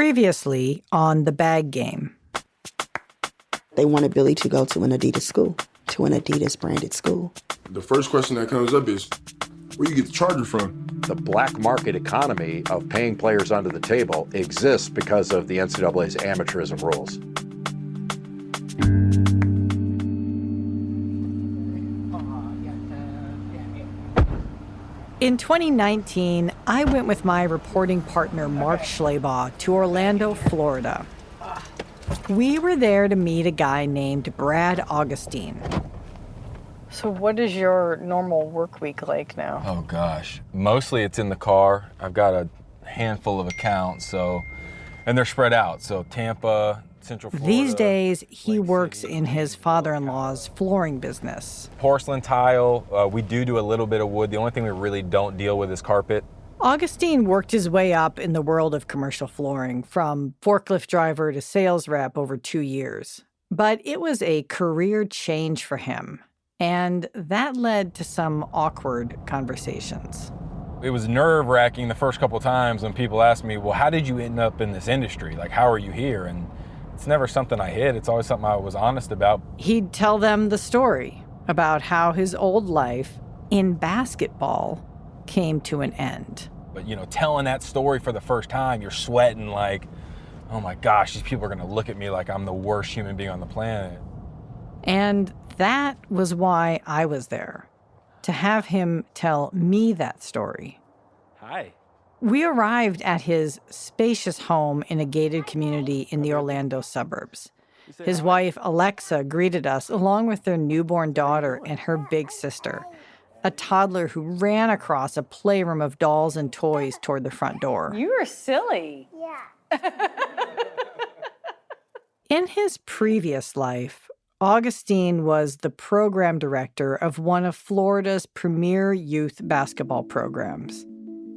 Previously on The Bag Game. They wanted Billy to go to an Adidas school, to an Adidas branded school. The first question that comes up is, where you get the charger from? The black market economy of paying players under the table exists because of the NCAA's amateurism rules. In 2019, I went with my reporting partner, Mark Schleybaugh, to Orlando, Florida. We were there to meet a guy named Brad Augustine. So what is your normal work week like now? Oh gosh, mostly it's in the car. I've got a handful of accounts, and they're spread out. So Tampa, Central Florida. These days, he Lake works City, in his father-in-law's flooring business. porcelain tile. We do a little bit of wood. The only thing we really don't deal with is carpet. Augustine worked his way up in the world of commercial flooring, from forklift driver to sales rep over 2 years. But it was a career change for him, and that led to some awkward conversations. It was nerve-wracking the first couple times when people asked me, well, how did you end up in this industry? Like, how are you here? And it's never something I hid. It's always something I was honest about. He'd tell them the story about how his old life in basketball came to an end. But, telling that story for the first time, you're sweating like, oh my gosh, these people are going to look at me like I'm the worst human being on the planet. And that was why I was there, to have him tell me that story. Hi. We arrived at his spacious home in a gated community in the Orlando suburbs. His wife, Alexa, greeted us along with their newborn daughter and her big sister, a toddler who ran across a playroom of dolls and toys toward the front door. You are silly. Yeah. In his previous life, Augustine was the program director of one of Florida's premier youth basketball programs.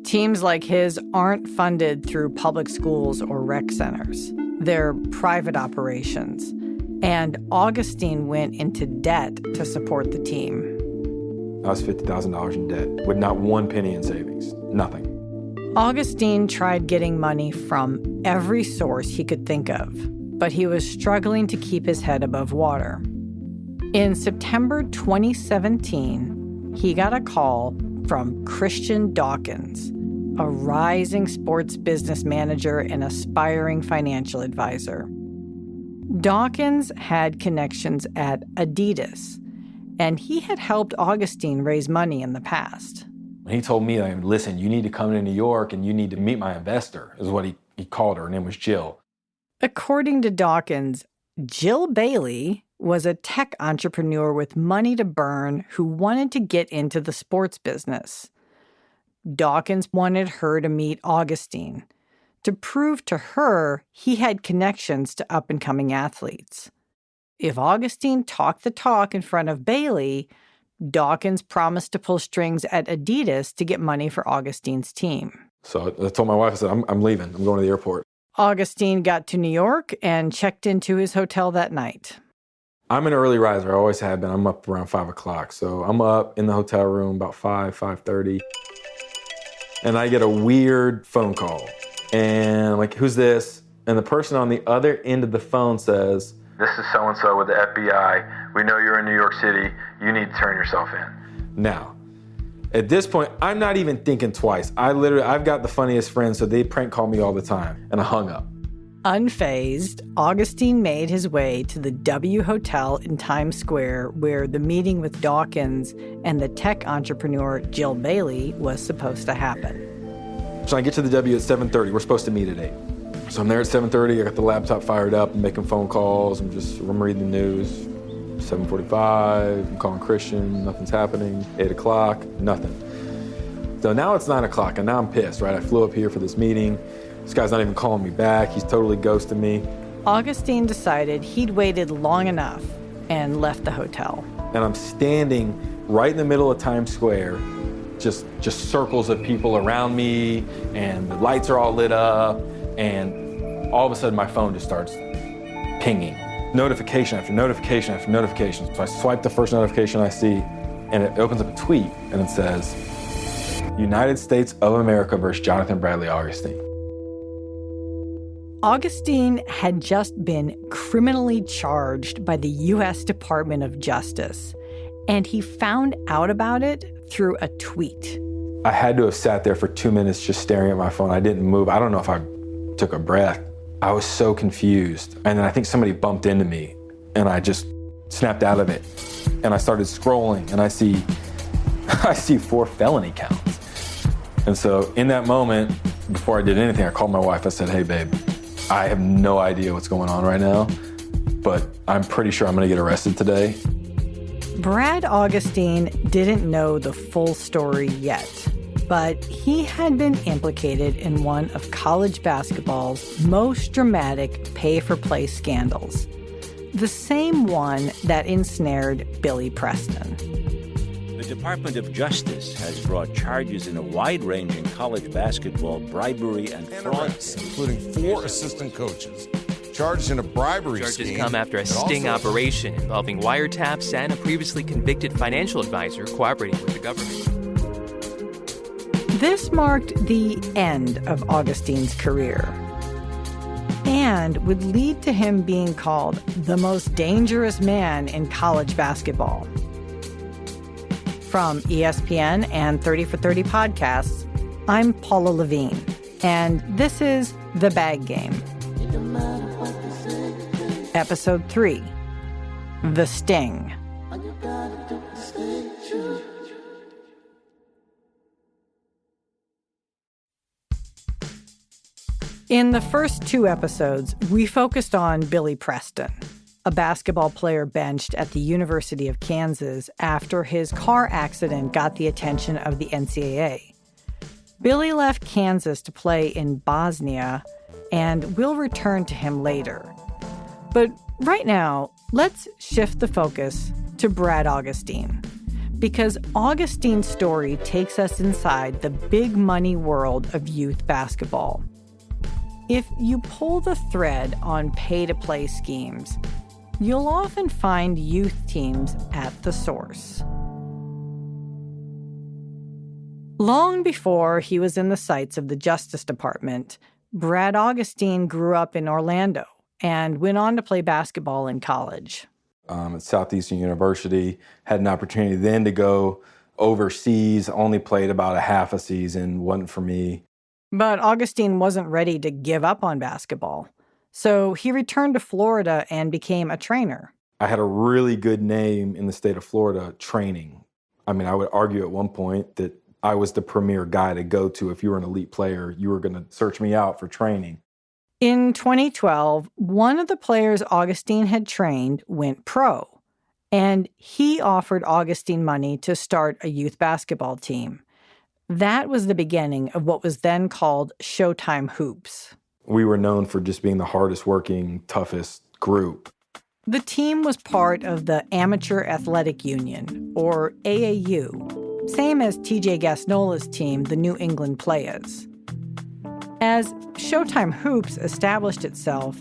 Teams like his aren't funded through public schools or rec centers. They're private operations. And Augustine went into debt to support the team. I was $50,000 in debt with not one penny in savings, nothing. Augustine tried getting money from every source he could think of, but he was struggling to keep his head above water. In September 2017, he got a call from Christian Dawkins, a rising sports business manager and aspiring financial advisor. Dawkins had connections at Adidas, and he had helped Augustine raise money in the past. He told me, listen, you need to come to New York and you need to meet my investor, is what he called her. Her name was Jill. According to Dawkins, Jill Bailey was a tech entrepreneur with money to burn who wanted to get into the sports business. Dawkins wanted her to meet Augustine, to prove to her he had connections to up-and-coming athletes. If Augustine talked the talk in front of Bailey, Dawkins promised to pull strings at Adidas to get money for Augustine's team. So I told my wife, I said, I'm leaving. I'm going to the airport. Augustine got to New York and checked into his hotel that night. I'm an early riser. I always have been. I'm up around 5 o'clock. So I'm up in the hotel room about 5:30. And I get a weird phone call. And I'm like, who's this? And the person on the other end of the phone says, this is so-and-so with the FBI. We know you're in New York City. You need to turn yourself in. Now, at this point, I'm not even thinking twice. I've got the funniest friends, so they prank call me all the time. And I hung up. Unfazed, Augustine made his way to the W Hotel in Times Square, where the meeting with Dawkins and the tech entrepreneur Jill Bailey was supposed to happen. So I get to the W at 7:30. We're supposed to meet at 8. So I'm there at 7:30. I got the laptop fired up. I'm making phone calls. I'm reading the news. 7:45. I'm calling Christian. Nothing's happening. 8 o'clock. Nothing. So now it's 9 o'clock, and now I'm pissed, right? I flew up here for this meeting. This guy's not even calling me back. He's totally ghosting me. Augustine decided he'd waited long enough and left the hotel. And I'm standing right in the middle of Times Square, just circles of people around me, and the lights are all lit up, and all of a sudden my phone just starts pinging. Notification after notification after notification. So I swipe the first notification I see, and it opens up a tweet, and it says, United States of America versus Jonathan Bradley Augustine. Augustine had just been criminally charged by the U.S. Department of Justice, and he found out about it through a tweet. I had to have sat there for 2 minutes just staring at my phone. I didn't move. I don't know if I took a breath. I was so confused. And then I think somebody bumped into me, and I just snapped out of it. And I started scrolling, and I see 4 felony counts. And so in that moment, before I did anything, I called my wife. I said, "Hey, babe, I have no idea what's going on right now, but I'm pretty sure I'm going to get arrested today." Brad Augustine didn't know the full story yet, but he had been implicated in one of college basketball's most dramatic pay-for-play scandals, the same one that ensnared Billy Preston. The Department of Justice has brought charges in a wide-ranging college basketball bribery and fraud, including 4 assistant coaches charged in a bribery scheme. Charges come after a sting operation involving wiretaps and a previously convicted financial advisor cooperating with the government. This marked the end of Augustine's career and would lead to him being called the most dangerous man in college basketball. From ESPN and 30 for 30 podcasts, I'm Paula Levine, and this is The Bag Game. Episode 3, The Sting. In the first 2 episodes, we focused on Billy Preston, a basketball player benched at the University of Kansas after his car accident got the attention of the NCAA. Billy left Kansas to play in Bosnia, and we'll return to him later. But right now, let's shift the focus to Brad Augustine, because Augustine's story takes us inside the big money world of youth basketball. If you pull the thread on pay-to-play schemes, you'll often find youth teams at the source. Long before he was in the sights of the Justice Department, Brad Augustine grew up in Orlando and went on to play basketball in college. At Southeastern University, had an opportunity then to go overseas, only played about a half a season, wasn't for me. But Augustine wasn't ready to give up on basketball, so he returned to Florida and became a trainer. I had a really good name in the state of Florida training. I mean, I would argue at one point that I was the premier guy to go to. If you were an elite player, you were going to search me out for training. In 2012, one of the players Augustine had trained went pro, and he offered Augustine money to start a youth basketball team. That was the beginning of what was then called Showtime Hoops. We were known for just being the hardest working, toughest group. The team was part of the Amateur Athletic Union, or AAU, same as TJ Gasnola's team, the New England Players. As Showtime Hoops established itself,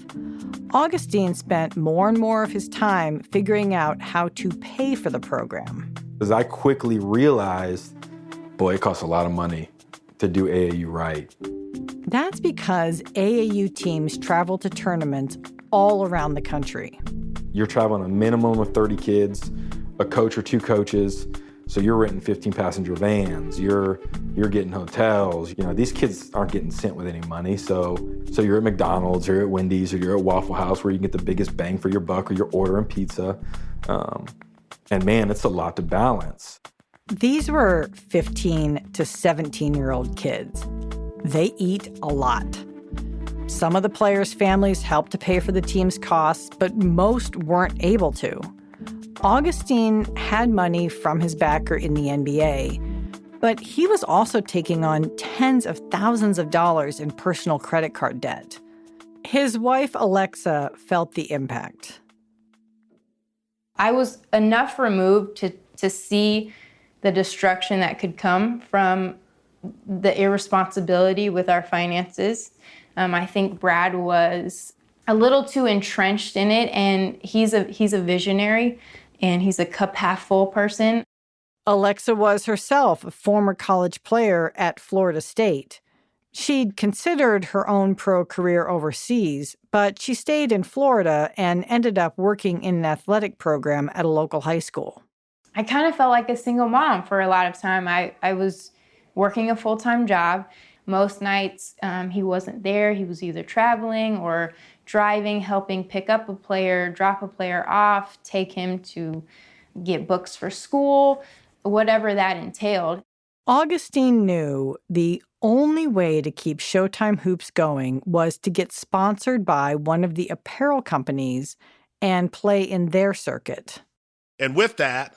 Augustine spent more and more of his time figuring out how to pay for the program. As I quickly realized, boy, it costs a lot of money to do AAU right. That's because AAU teams travel to tournaments all around the country. You're traveling a minimum of 30 kids, a coach or 2 coaches, so you're renting 15-passenger vans, you're getting hotels. You know, these kids aren't getting sent with any money, so you're at McDonald's or at Wendy's or you're at Waffle House where you can get the biggest bang for your buck, or you're ordering pizza. And man, it's a lot to balance. These were 15 to 17-year-old kids. They eat a lot. Some of the players' families helped to pay for the team's costs, but most weren't able to. Augustine had money from his backer in the NBA, but he was also taking on tens of thousands of dollars in personal credit card debt. His wife, Alexa, felt the impact. I was enough removed to see the destruction that could come from the irresponsibility with our finances. I think Brad was a little too entrenched in it, and he's a visionary, and he's a cup half full person. Alexa was herself a former college player at Florida State. She'd considered her own pro career overseas, but she stayed in Florida and ended up working in an athletic program at a local high school. I kind of felt like a single mom for a lot of time. I was working a full-time job. Most nights he wasn't there. He was either traveling or driving, helping pick up a player, drop a player off, take him to get books for school, whatever that entailed. Augustine knew the only way to keep Showtime Hoops going was to get sponsored by one of the apparel companies and play in their circuit. And with that,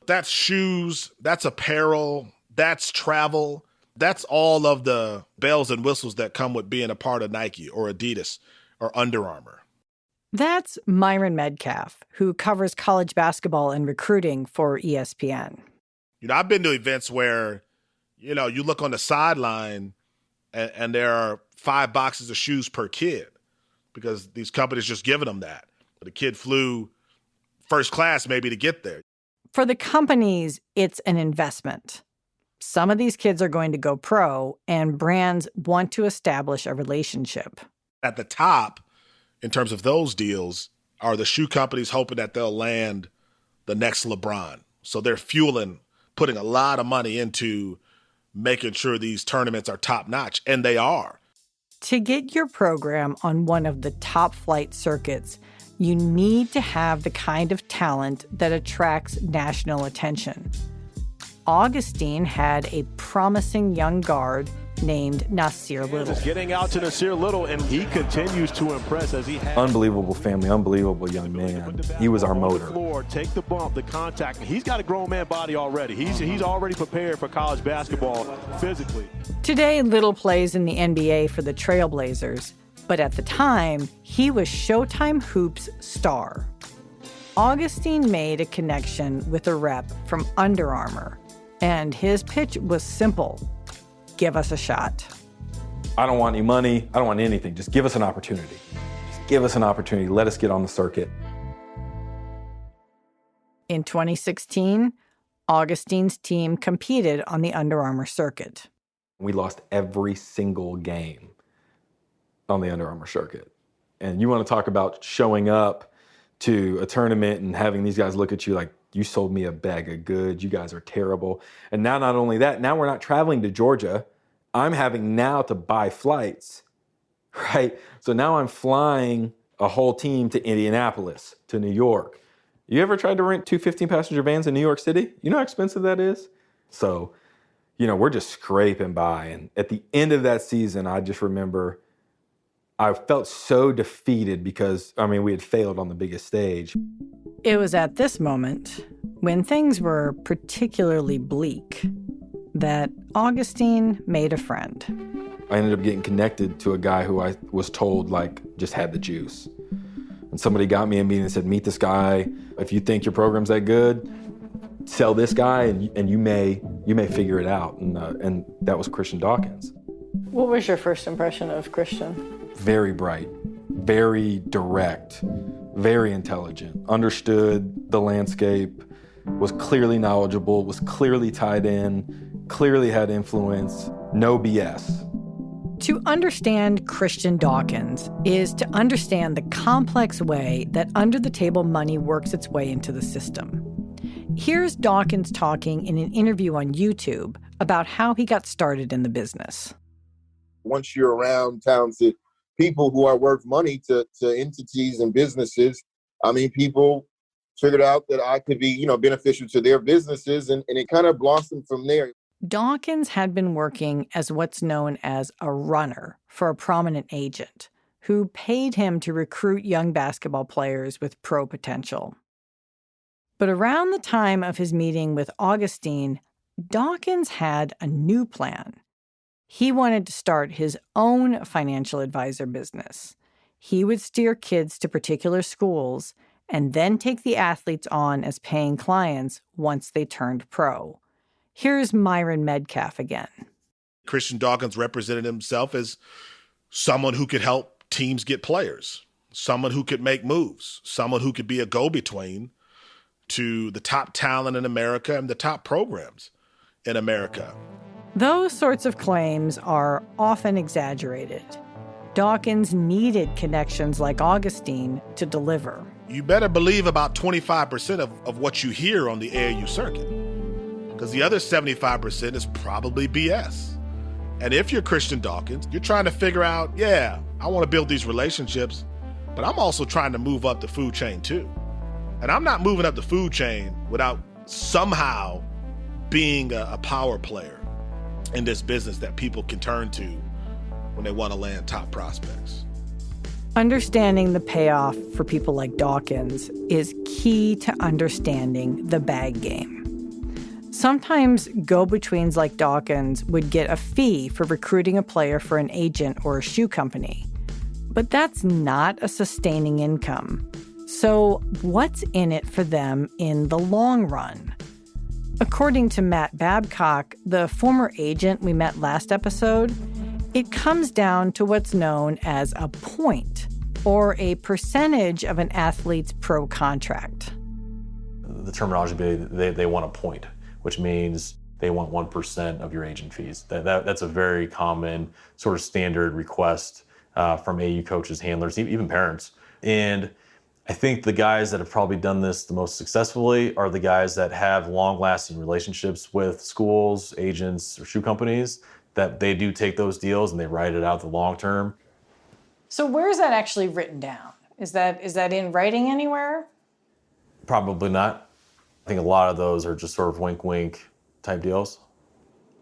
that's shoes, that's apparel, that's travel, that's all of the bells and whistles that come with being a part of Nike or Adidas or Under Armour. That's Myron Medcalf, who covers college basketball and recruiting for ESPN. I've been to events where, you look on the sideline and there are 5 boxes of shoes per kid because these companies just giving them that. But the kid flew first class maybe to get there. For the companies, it's an investment. Some of these kids are going to go pro, and brands want to establish a relationship. At the top, in terms of those deals, are the shoe companies hoping that they'll land the next LeBron. So they're putting a lot of money into making sure these tournaments are top-notch, and they are. To get your program on one of the top flight circuits, you need to have the kind of talent that attracts national attention. Augustine had a promising young guard named Nasir Little. Getting out to Nasir Little, and he continues to impress as he has. Unbelievable family, unbelievable young man. He was our motor. Floor, take the bump, the contact. He's got a grown man body already. He's already prepared for college basketball physically. Today, Little plays in the NBA for the Trailblazers, but at the time, he was Showtime Hoops' star. Augustine made a connection with a rep from Under Armour, and his pitch was simple. Give us a shot. I don't want any money. I don't want anything. Just give us an opportunity. Just give us an opportunity. Let us get on the circuit. In 2016, Augustine's team competed on the Under Armour circuit. We lost every single game on the Under Armour circuit. And you want to talk about showing up to a tournament and having these guys look at you like, you sold me a bag of goods. You guys are terrible. And now, not only that, now we're not traveling to Georgia. I'm having now to buy flights, right? So now I'm flying a whole team to Indianapolis, to New York. You ever tried to rent 2 15-passenger vans in New York City? You know how expensive that is? So, we're just scraping by. And at the end of that season, I just remember I felt so defeated because, we had failed on the biggest stage. It was at this moment, when things were particularly bleak, that Augustine made a friend. I ended up getting connected to a guy who I was told, just had the juice. And somebody got me a meeting and said, meet this guy. If you think your program's that good, sell this guy and you may figure it out. And that was Christian Dawkins. What was your first impression of Christian? Very bright, very direct, very intelligent, understood the landscape, was clearly knowledgeable, was clearly tied in, clearly had influence, no BS. To understand Christian Dawkins is to understand the complex way that under-the-table money works its way into the system. Here's Dawkins talking in an interview on YouTube about how he got started in the business. Once you're around talented people who are worth money to entities and businesses, people figured out that I could be, beneficial to their businesses, and it kind of blossomed from there. Dawkins had been working as what's known as a runner for a prominent agent who paid him to recruit young basketball players with pro potential. But around the time of his meeting with Augustine, Dawkins had a new plan. He wanted to start his own financial advisor business. He would steer kids to particular schools and then take the athletes on as paying clients once they turned pro. Here's Myron Medcalf again. Christian Dawkins represented himself as someone who could help teams get players, someone who could make moves, someone who could be a go-between to the top talent in America and the top programs in America. Those sorts of claims are often exaggerated. Dawkins needed connections like Augustine to deliver. You better believe about 25% of what you hear on the AAU circuit, because the other 75% is probably BS. And if you're Christian Dawkins, you're trying to figure out, yeah, I want to build these relationships, but I'm also trying to move up the food chain too. And I'm not moving up the food chain without somehow being a power player in this business that people can turn to when they want to land top prospects. Understanding the payoff for people like Dawkins is key to understanding the bag game. Sometimes go-betweens like Dawkins would get a fee for recruiting a player for an agent or a shoe company. But that's not a sustaining income. So what's in it for them in the long run? According to Matt Babcock, the former agent we met last episode, it comes down to what's known as a point, or a percentage of an athlete's pro contract. The terminology, they want a point, which means they want 1% of your agent fees. That's a very common sort of standard request from AAU coaches, handlers, even parents. And I think the guys that have probably done this the most successfully are the guys that have long-lasting relationships with schools, agents, or shoe companies, that they do take those deals and they ride it out the long term. So where is that actually written down? Is that in writing anywhere? Probably not. I think a lot of those are just sort of wink-wink type deals.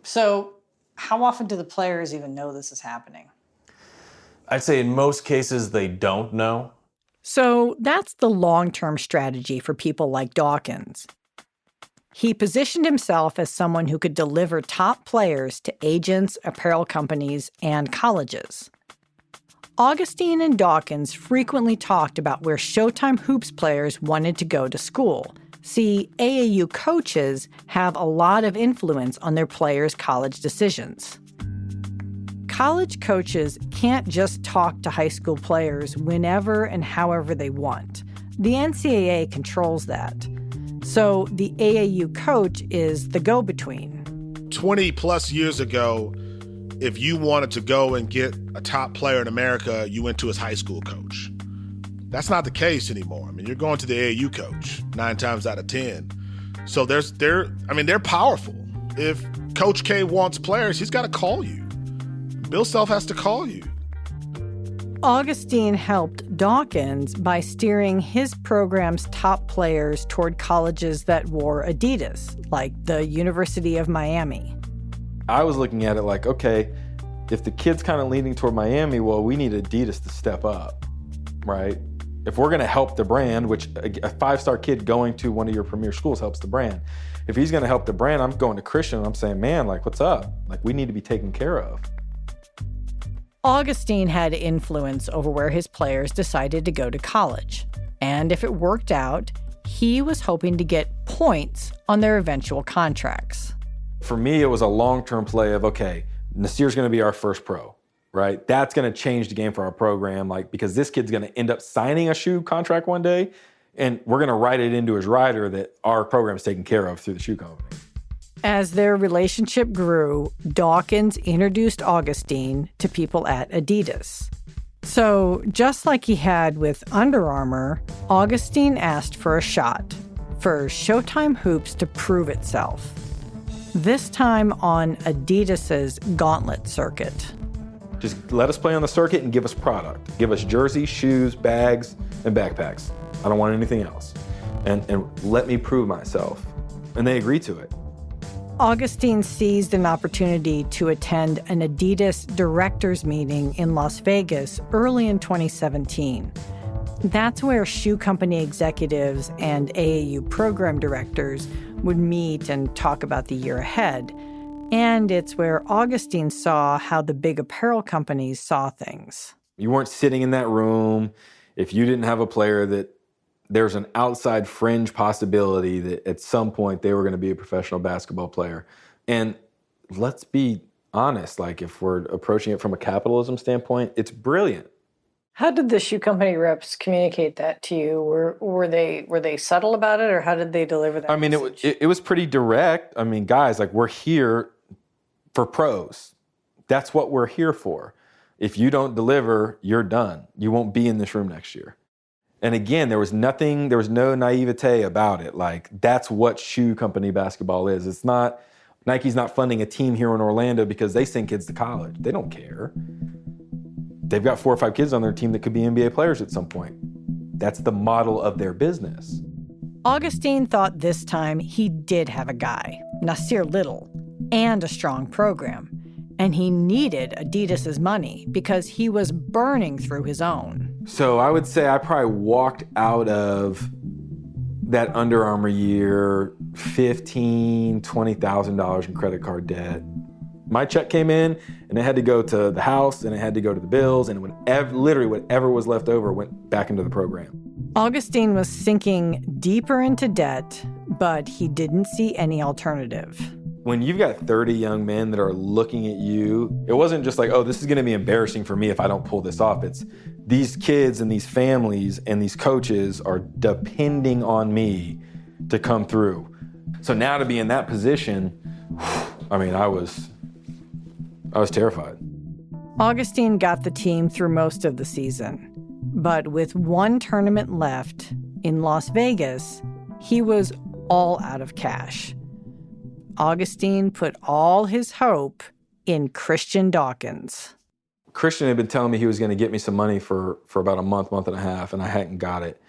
So how often do the players even know this is happening? I'd say in most cases they don't know. So that's the long-term strategy for people like Dawkins. He positioned himself as someone who could deliver top players to agents, apparel companies, and colleges. Augustine and Dawkins frequently talked about where Showtime Hoops players wanted to go to school. See, AAU coaches have a lot of influence on their players' college decisions. College coaches can't just talk to high school players whenever and however they want. The NCAA controls that. So the AAU coach is the go-between. 20 plus years ago, if you wanted to go and get a top player in America, you went to his high school coach. That's not the case anymore. I mean, you're going to the AAU coach 9 times out of 10. So they're powerful. If Coach K wants players, he's got to call you. Bill Self has to call you. Augustine helped Dawkins by steering his program's top players toward colleges that wore Adidas, like the University of Miami. I was looking at it like, okay, if the kid's kind of leaning toward Miami, well, we need Adidas to step up, right? If we're going to help the brand, which a 5-star kid going to one of your premier schools helps the brand. If he's going to help the brand, I'm going to Christian and I'm saying, man, like, what's up? Like, we need to be taken care of. Augustine had influence over where his players decided to go to college. And if it worked out, he was hoping to get points on their eventual contracts. For me, it was a long-term play of, okay, Nasir's going to be our first pro, right? That's going to change the game for our program, like, because this kid's going to end up signing a shoe contract one day, and we're going to write it into his rider that our program is taken care of through the shoe company. As their relationship grew, Dawkins introduced Augustine to people at Adidas. So, just like he had with Under Armour, Augustine asked for a shot, for Showtime Hoops to prove itself. This time on Adidas's gauntlet circuit. Just let us play on the circuit and give us product. Give us jerseys, shoes, bags, and backpacks. I don't want anything else. And let me prove myself. And they agreed to it. Augustine seized an opportunity to attend an Adidas directors meeting in Las Vegas early in 2017. That's where shoe company executives and AAU program directors would meet and talk about the year ahead. And it's where Augustine saw how the big apparel companies saw things. You weren't sitting in that room if you didn't have a player that there's an outside fringe possibility that at some point they were going to be a professional basketball player. And let's be honest, like if we're approaching it from a capitalism standpoint, it's brilliant. How did the shoe company reps communicate that to you? Were they subtle about it, or how did they deliver that? I mean, message? it was pretty direct. I mean, guys, like we're here for pros. That's what we're here for. If you don't deliver, you're done. You won't be in this room next year. And again, there was no naivete about it. Like, that's what shoe company basketball is. It's not, Nike's not funding a team here in Orlando because they send kids to college. They don't care. They've got 4 or 5 kids on their team that could be NBA players at some point. That's the model of their business. Augustine thought this time he did have a guy, Nasir Little, and a strong program. And he needed Adidas's money because he was burning through his own. So I would say I probably walked out of that Under Armour year $15,000, $20,000 in credit card debt. My check came in and it had to go to the house and it had to go to the bills, and literally whatever was left over went back into the program. Augustine was sinking deeper into debt, but he didn't see any alternative. When you've got 30 young men that are looking at you, it wasn't just like, oh, this is going to be embarrassing for me if I don't pull this off. It's these kids and these families and these coaches are depending on me to come through. So now to be in that position, I mean, I was terrified. Augustine got the team through most of the season, but with one tournament left in Las Vegas, he was all out of cash. Augustine put all his hope in Christian Dawkins. Christian had been telling me he was going to get me some money for about a month and a half, and I hadn't got it.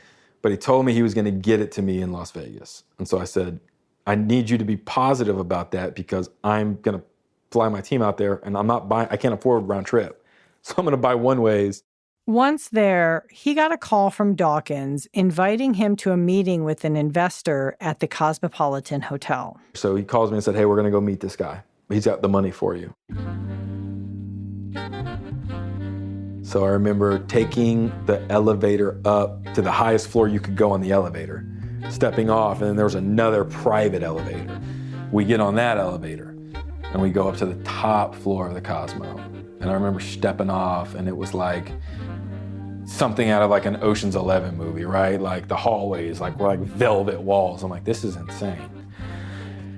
But he told me he was going to get it to me in Las Vegas. And so I said, I need you to be positive about that because I'm going to fly my team out there, and I can't afford round trip. So I'm going to buy one ways. Once there, he got a call from Dawkins inviting him to a meeting with an investor at the Cosmopolitan Hotel. So he calls me and said, hey, we're going to go meet this guy. He's got the money for you. So I remember taking the elevator up to the highest floor you could go on the elevator, stepping off, and then there was another private elevator. We get on that elevator, and we go up to the top floor of the Cosmo. And I remember stepping off, and it was like something out of like an Ocean's 11 movie, right? Like the hallways, were like velvet walls. I'm like, this is insane.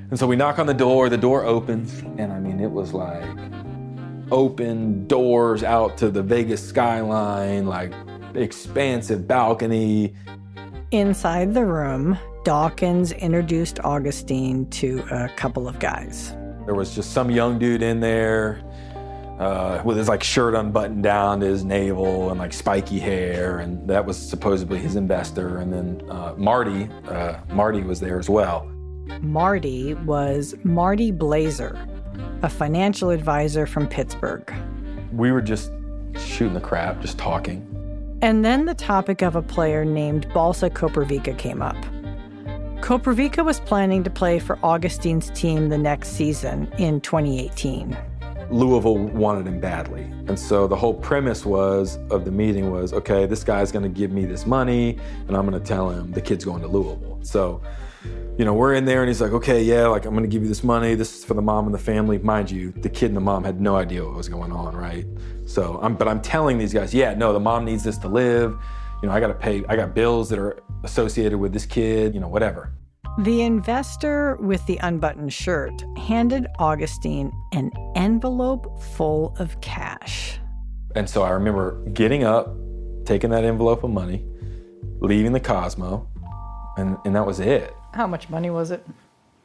And so we knock on the door opens, and I mean, it was like open doors out to the Vegas skyline, like expansive balcony. Inside the room, Dawkins introduced Augustine to a couple of guys. There was just some young dude in there with his like shirt unbuttoned down to his navel and like spiky hair, and that was supposedly his investor. And then Marty was there as well. Marty was Marty Blazer, a financial advisor from Pittsburgh. We were just shooting the crap, just talking. And then the topic of a player named Balsa Koprivica came up. Koprivica was planning to play for Augustine's team the next season in 2018. Louisville wanted him badly. And so the whole premise of the meeting was, okay, this guy's going to give me this money, and I'm going to tell him the kid's going to Louisville. So, we're in there, and he's like, okay, yeah, like I'm going to give you this money. This is for the mom and the family. Mind you, the kid and the mom had no idea what was going on, right? So, I'm telling these guys, yeah, no, the mom needs this to live. I got to pay. I got bills that are associated with this kid, whatever. The investor with the unbuttoned shirt handed Augustine an envelope full of cash. And so I remember getting up, taking that envelope of money, leaving the Cosmo, and that was it. How much money was it?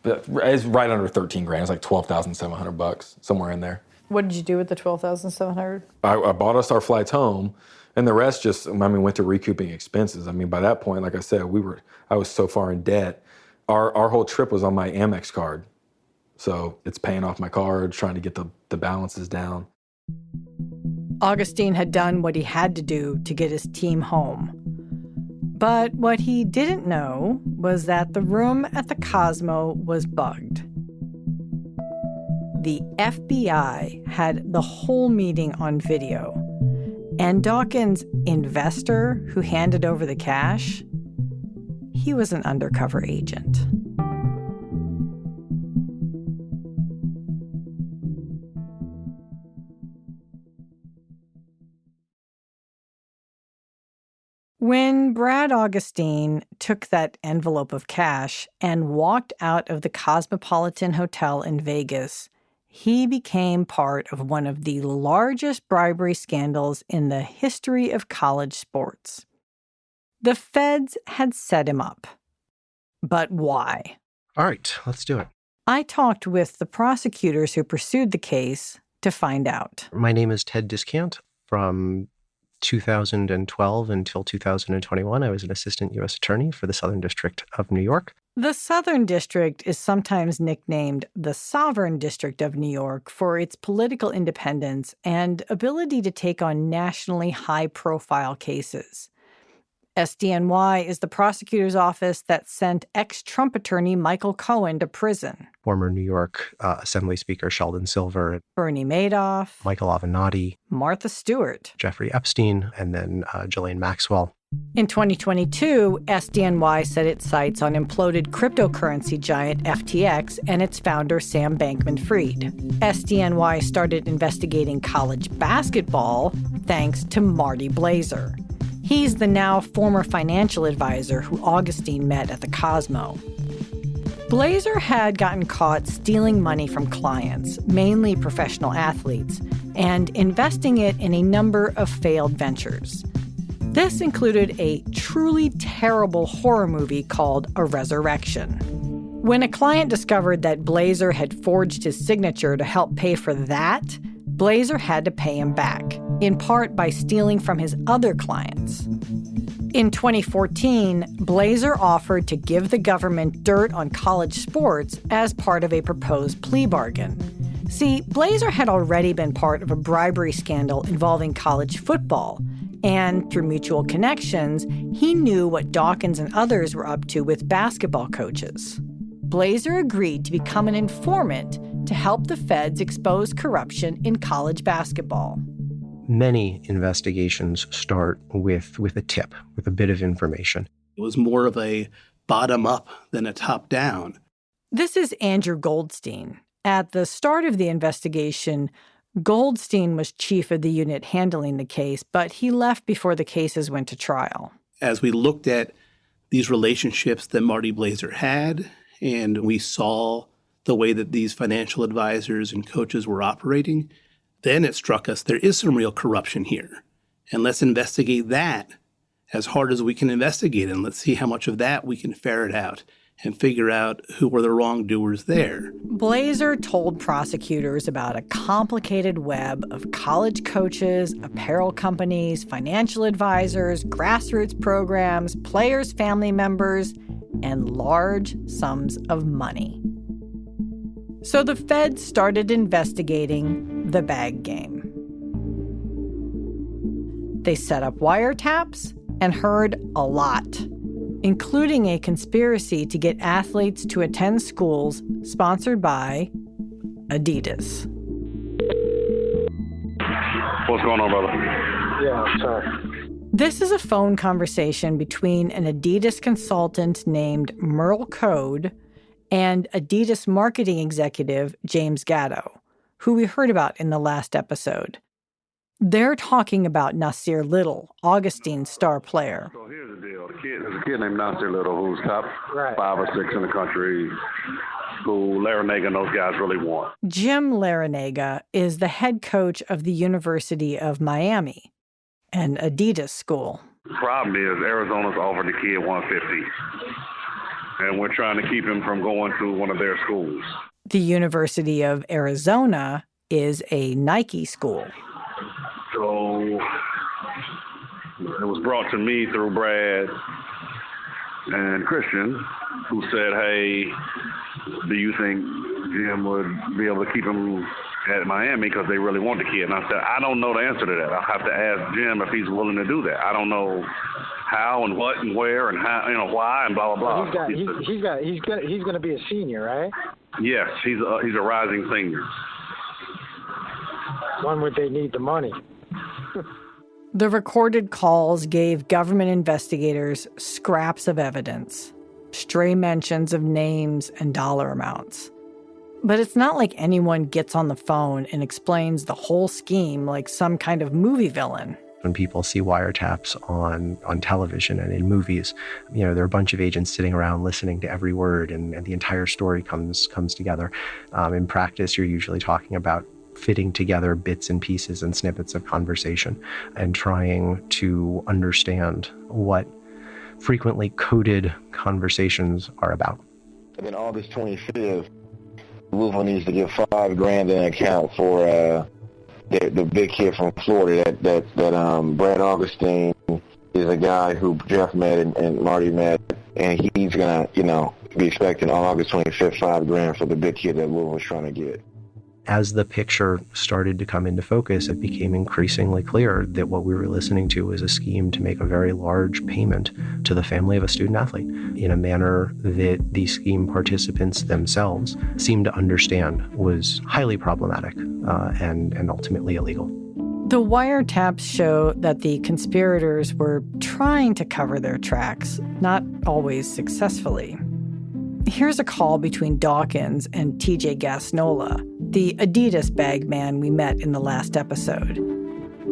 It's right under 13 grand. It's like $12,700, somewhere in there. What did you do with the $12,700? I bought us our flights home, and the rest went to recouping expenses. By that point, like I said, I was so far in debt. Our whole trip was on my Amex card. So it's paying off my card, trying to get the balances down. Augustine had done what he had to do to get his team home. But what he didn't know was that the room at the Cosmo was bugged. The FBI had the whole meeting on video. And Dawkins' investor, who handed over the cash, he was an undercover agent. When Brad Augustine took that envelope of cash and walked out of the Cosmopolitan Hotel in Vegas, he became part of one of the largest bribery scandals in the history of college sports. The feds had set him up. But why? All right, let's do it. I talked with the prosecutors who pursued the case to find out. My name is Ted Discant. From 2012 until 2021, I was an assistant U.S. attorney for the Southern District of New York. The Southern District is sometimes nicknamed the Sovereign District of New York for its political independence and ability to take on nationally high-profile cases. SDNY is the prosecutor's office that sent ex-Trump attorney Michael Cohen to prison. Former New York Assembly Speaker Sheldon Silver, Bernie Madoff, Michael Avenatti, Martha Stewart, Jeffrey Epstein, and then Ghislaine Maxwell. In 2022, SDNY set its sights on imploded cryptocurrency giant FTX and its founder Sam Bankman-Fried. SDNY started investigating college basketball thanks to Marty Blazer. He's the now former financial advisor who Augustine met at the Cosmo. Blazer had gotten caught stealing money from clients, mainly professional athletes, and investing it in a number of failed ventures. This included a truly terrible horror movie called A Resurrection. When a client discovered that Blazer had forged his signature to help pay for that, Blazer had to pay him back, in part by stealing from his other clients. In 2014, Blazer offered to give the government dirt on college sports as part of a proposed plea bargain. See, Blazer had already been part of a bribery scandal involving college football, and through mutual connections, he knew what Dawkins and others were up to with basketball coaches. Blazer agreed to become an informant to help the feds expose corruption in college basketball. Many investigations start with a tip, with a bit of information. It was more of a bottom-up than a top-down. This is Andrew Goldstein. At the start of the investigation, Goldstein was chief of the unit handling the case, but he left before the cases went to trial. As we looked at these relationships that Marty Blazer had, and we saw the way that these financial advisors and coaches were operating, then it struck us there is some real corruption here. And let's investigate that as hard as we can investigate, and let's see how much of that we can ferret out and figure out who were the wrongdoers there. Blazer told prosecutors about a complicated web of college coaches, apparel companies, financial advisors, grassroots programs, players' family members, and large sums of money. So the feds started investigating the bag game. They set up wiretaps and heard a lot, including a conspiracy to get athletes to attend schools sponsored by Adidas. What's going on, brother? Yeah, sorry. This is a phone conversation between an Adidas consultant named Merle Code and Adidas marketing executive James Gatto, who we heard about in the last episode. They're talking about Nasir Little, Augustine's star player. So here's the deal. There's a kid named Nasir Little who's top 5 or 6 in the country, who Larinaga and those guys really want. Jim Larinaga is the head coach of the University of Miami, an Adidas school. The problem is Arizona's offered the kid $150, and we're trying to keep him from going to one of their schools. The University of Arizona is a Nike school. So it was brought to me through Brad and Christian, who said, hey, do you think Jim would be able to keep him at Miami because they really want the kid? And I said, I don't know the answer to that. I'll have to ask Jim if he's willing to do that. I don't know how and what and where and how, why and blah, blah, blah. He's going to be a senior, right? Yes, he's a rising senior. When would they need the money? The recorded calls gave government investigators scraps of evidence, stray mentions of names and dollar amounts. But it's not like anyone gets on the phone and explains the whole scheme like some kind of movie villain. When people see wiretaps on television and in movies, there are a bunch of agents sitting around listening to every word, and the entire story comes together. In practice, you're usually talking about fitting together bits and pieces and snippets of conversation and trying to understand what frequently coded conversations are about. And then August 25th, Louisville needs to get $5,000 in account for the big kid from Florida, that Brad Augustine is a guy who Jeff met and Marty met, and he's gonna, be expecting on August 25th $5,000 for the big kid that Louisville's trying to get. As the picture started to come into focus, it became increasingly clear that what we were listening to was a scheme to make a very large payment to the family of a student athlete in a manner that the scheme participants themselves seemed to understand was highly problematic and ultimately illegal. The wiretaps show that the conspirators were trying to cover their tracks, not always successfully. Here's a call between Dawkins and TJ Gasnola, the Adidas bag man we met in the last episode.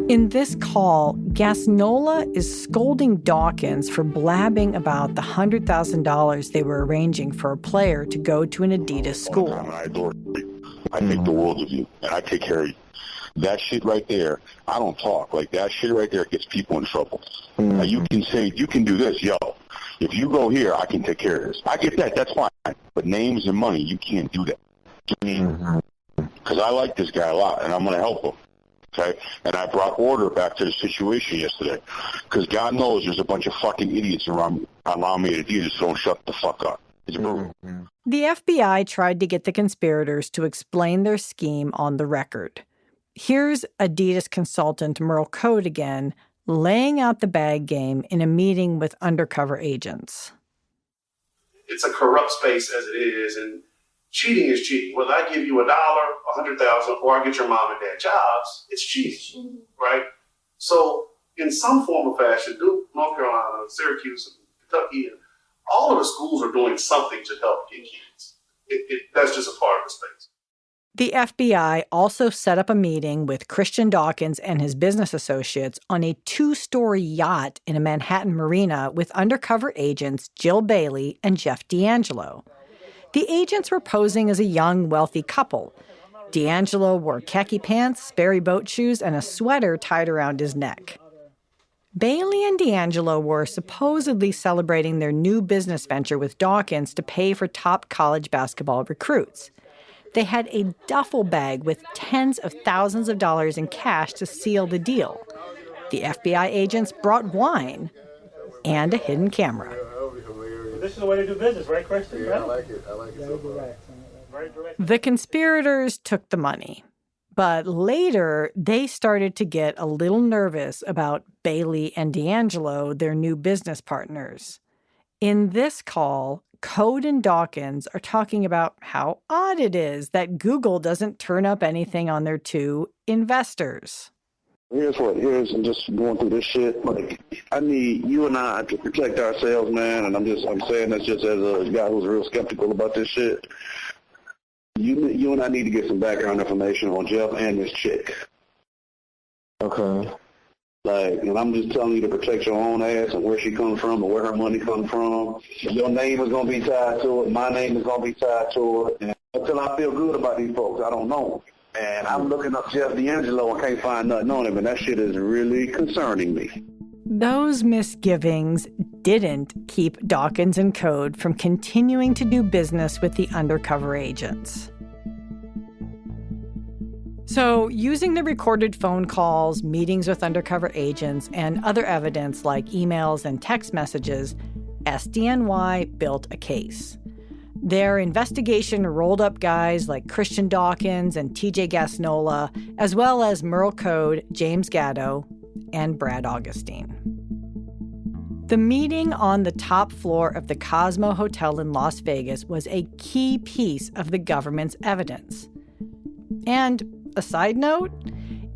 In this call, Gasnola is scolding Dawkins for blabbing about the $100,000 they were arranging for a player to go to an Adidas school. I adore you. I think the world of you, and I take care of you. That shit right there, I don't talk. Like, that shit right there gets people in trouble. Now, you can say, you can do this, yo. If you go here, I can take care of this. I get that, that's fine. But names and money, you can't do that. Because I like this guy a lot, and I'm going to help him. Okay? And I brought order back to the situation yesterday. Because God knows there's a bunch of fucking idiots around me at Adidas, so don't shut the fuck up. It's brutal. The FBI tried to get the conspirators to explain their scheme on the record. Here's Adidas consultant Merle Code again, laying out the bag game in a meeting with undercover agents. It's a corrupt space as it is, and cheating is cheating. Whether I give you $1, $100,000, or I get your mom and dad jobs, it's cheating, right? So in some form or fashion, Duke, North Carolina, Syracuse, Kentucky, and all of the schools are doing something to help get kids. That's just a part of the space. The FBI also set up a meeting with Christian Dawkins and his business associates on a 2-story yacht in a Manhattan marina with undercover agents Jill Bailey and Jeff D'Angelo. The agents were posing as a young, wealthy couple. D'Angelo wore khaki pants, Sperry boat shoes, and a sweater tied around his neck. Bailey and D'Angelo were supposedly celebrating their new business venture with Dawkins to pay for top college basketball recruits. They had a duffel bag with tens of thousands of dollars in cash to seal the deal. The FBI agents brought wine and a hidden camera. This is the way to do business, right, Christian? Yeah, I like it. The conspirators took the money. But later, they started to get a little nervous about Bailey and D'Angelo, their new business partners. In this call, Code and Dawkins are talking about how odd it is that Google doesn't turn up anything on their 2 investors. Here's I'm just going through this shit. Like, I need you and I to protect ourselves, man. And I'm saying this just as a guy who's real skeptical about this shit. You and I need to get some background information on Jeff and this chick. Okay. Like, and I'm just telling you to protect your own ass and where she comes from and where her money comes from. Your name is going to be tied to it. My name is going to be tied to it. And until I feel good about these folks, I don't know. And I'm looking up Jeff D'Angelo and can't find nothing on him, and that shit is really concerning me. Those misgivings didn't keep Dawkins and Code from continuing to do business with the undercover agents. So, using the recorded phone calls, meetings with undercover agents, and other evidence like emails and text messages, SDNY built a case. Their investigation rolled up guys like Christian Dawkins and TJ Gasnola, as well as Merle Code, James Gatto, and Brad Augustine. The meeting on the top floor of the Cosmo Hotel in Las Vegas was a key piece of the government's evidence. And a side note,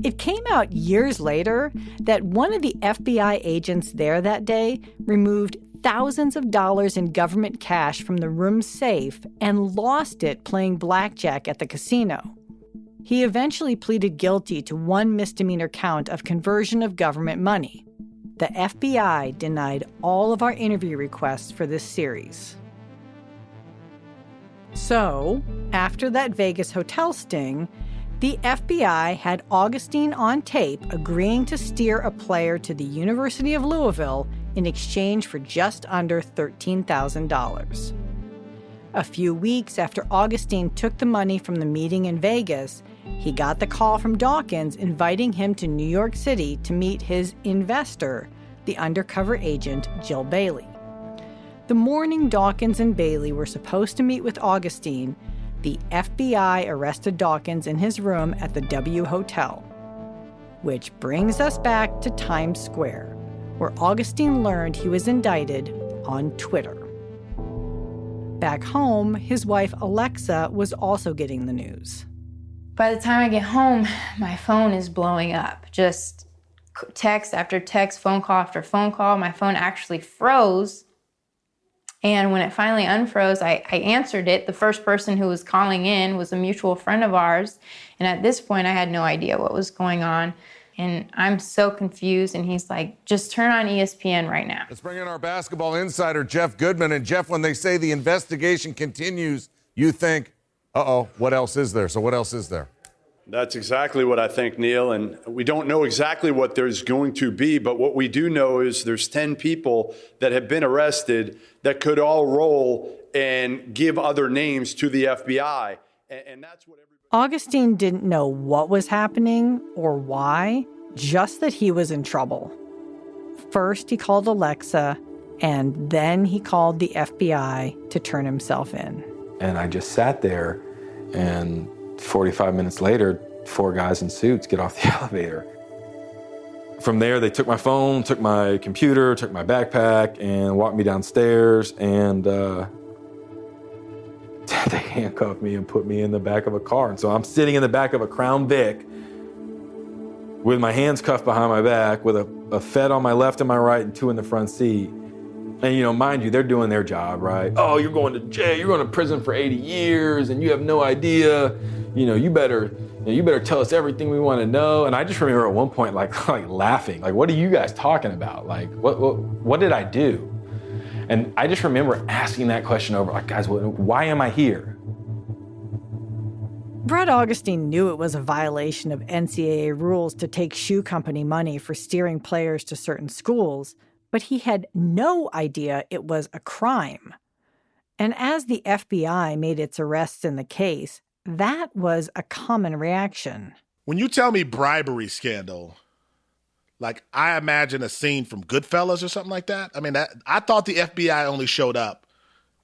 it came out years later that one of the FBI agents there that day removed thousands of dollars in government cash from the room's safe and lost it playing blackjack at the casino. He eventually pleaded guilty to one misdemeanor count of conversion of government money. The FBI denied all of our interview requests for this series. So, after that Vegas hotel sting, the FBI had Augustine on tape agreeing to steer a player to the University of Louisville in exchange for just under $13,000. A few weeks after Augustine took the money from the meeting in Vegas, he got the call from Dawkins inviting him to New York City to meet his investor, the undercover agent Jill Bailey. The morning Dawkins and Bailey were supposed to meet with Augustine, the FBI arrested Dawkins in his room at the W Hotel. Which brings us back to Times Square, where Augustine learned he was indicted on Twitter. Back home, his wife Alexa was also getting the news. By the time I get home, my phone is blowing up. Just text after text, phone call after phone call. My phone actually froze. And when it finally unfroze, I answered it. The first person who was calling in was a mutual friend of ours. And at this point, I had no idea what was going on. And I'm so confused. And he's like, just turn on ESPN right now. Let's bring in our basketball insider, Jeff Goodman. And Jeff, when they say the investigation continues, you think, uh-oh, what else is there? So what else is there? That's exactly what I think, Neil. And we don't know exactly what there's going to be, but what we do know is there's 10 people that have been arrested that could all roll and give other names to the FBI. And that's what Augustine didn't know what was happening or why, just that he was in trouble. First, he called Alexa, and then he called the FBI to turn himself in. And I just sat there, and 45 minutes later, 4 guys in suits get off the elevator. From there, they took my phone, took my computer, took my backpack, and walked me downstairs, and they handcuffed me and put me in the back of a car. And so I'm sitting in the back of a Crown Vic with my hands cuffed behind my back, with a Fed on my left and my right and 2 in the front seat. And, you know, mind you, they're doing their job, right? Oh, you're going to jail, you're going to prison for 80 years, and you have no idea. You know, you better tell us everything we want to know. And I just remember at one point, like laughing, like, what are you guys talking about? Like, what did I do? And I just remember asking that question over, like, guys, why am I here? Brett Augustine knew it was a violation of NCAA rules to take shoe company money for steering players to certain schools, but he had no idea it was a crime. And as the FBI made its arrests in the case, that was a common reaction. When you tell me bribery scandal, like I imagine a scene from Goodfellas or something like that. I mean, I thought the FBI only showed up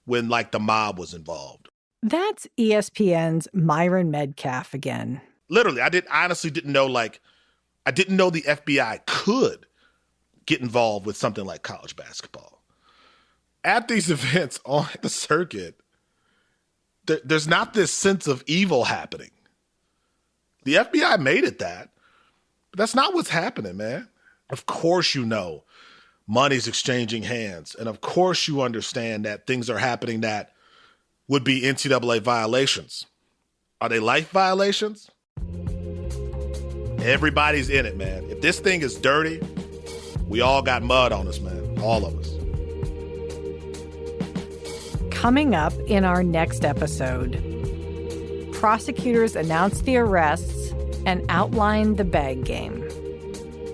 when like the mob was involved. That's ESPN's Myron Medcalf again. Literally, I honestly didn't know the FBI could get involved with something like college basketball. At these events on the circuit, there's not this sense of evil happening. The FBI made it that, but that's not what's happening, man. Of course you know money's exchanging hands, and of course you understand that things are happening that would be NCAA violations. Are they life violations? Everybody's in it, man. If this thing is dirty, we all got mud on us, man. All of us. Coming up in our next episode, prosecutors announced the arrests and outlined the bag game.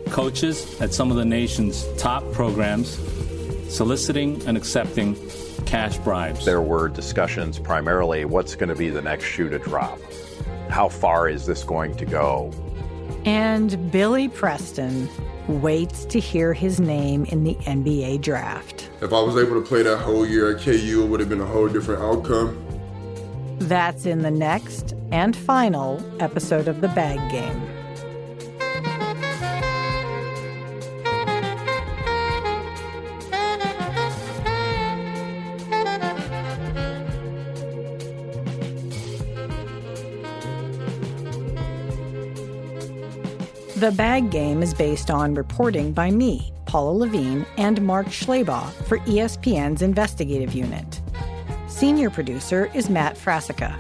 Coaches at some of the nation's top programs soliciting and accepting cash bribes. There were discussions primarily what's going to be the next shoe to drop. How far is this going to go? And Billy Preston waits to hear his name in the NBA draft. If I was able to play that whole year at KU, it would have been a whole different outcome. That's in the next and final episode of The Bag Game. The Bag Game is based on reporting by me, Paula Levine, and Mark Schleybaugh for ESPN's investigative unit. Senior producer is Matt Frasica.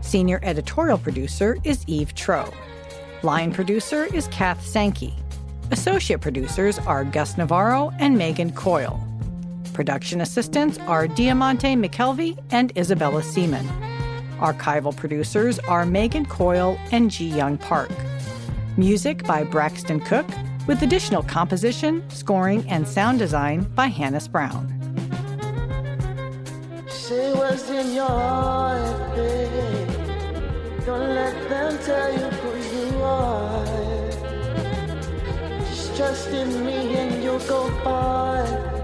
Senior editorial producer is Eve Tro. Line producer is Kath Sankey. Associate producers are Gus Navarro and Megan Coyle. Production assistants are Diamante McKelvey and Isabella Seaman. Archival producers are Megan Coyle and Ji Young Park. Music by Braxton Cook, with additional composition, scoring, and sound design by Hannes Brown. Say what's in your heart, babe. Don't let them tell you who you are. Just trust in me and you'll go far.